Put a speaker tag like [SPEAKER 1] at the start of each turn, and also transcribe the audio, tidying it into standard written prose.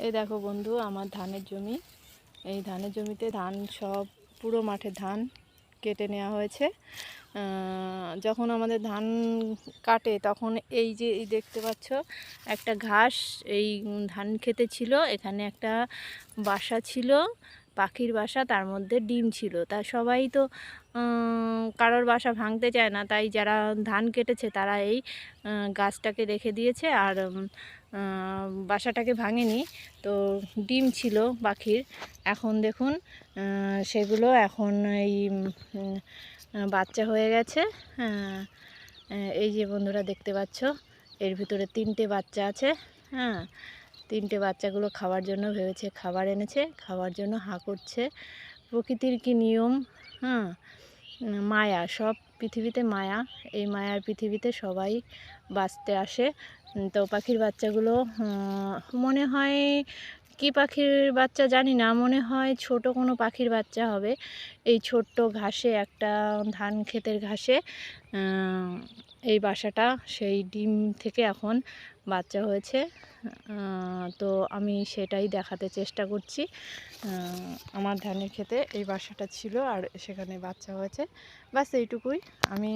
[SPEAKER 1] এই দেখো বন্ধু, আমার ধানের জমি। এই ধানের জমিতে ধান সব পুরো মাঠে ধান কেটে নেওয়া হয়েছে। যখন আমাদের ধান কাটে তখন এই যে এই দেখতে পাচ্ছ একটা ঘাস এই ধান খেতে ছিল। এখানে একটা বাসা ছিল, পাখির বাসা, তার মধ্যে ডিম ছিল। তা সবাই তো কারোর বাসা ভাঙতে চায় না, তাই যারা ধান কেটেছে তারা এই গাছটাকে রেখে দিয়েছে আর বাসাটাকে ভাঙেনি। তো ডিম ছিল পাখির, এখন দেখুন সেগুলো এখন এই বাচ্চা হয়ে গেছে। এই যে বন্ধুরা দেখতে পাচ্ছ, এর ভিতরে 3টে বাচ্চা আছে। হ্যাঁ, 3টে বাচ্চাগুলো খাওয়ার জন্য ভেবেছে, খাবার এনেছে, খাওয়ার জন্য হাঁ করছে। প্রকৃতির কি নিয়ম! হ্যাঁ, মায়া, সব পৃথিবীতে মায়া। এই মায়ার পৃথিবীতে সবাই বাঁচতে আসে। তো পাখির বাচ্চাগুলো মনে হয় কি পাখির বাচ্চা জানি না, মনে হয় ছোট কোনো পাখির বাচ্চা হবে। এই ছোট্ট ঘাসে, একটা ধান ক্ষেতের ঘাসে এই বাসাটা, সেই ডিম থেকে এখন বাচ্চা হয়েছে। তো আমি সেটাই দেখাতে চেষ্টা করছি। আমার ধানের ক্ষেতে এই বাসাটা ছিল আর সেখানে বাচ্চা হয়েছে, বাস এইটুকুই। আমি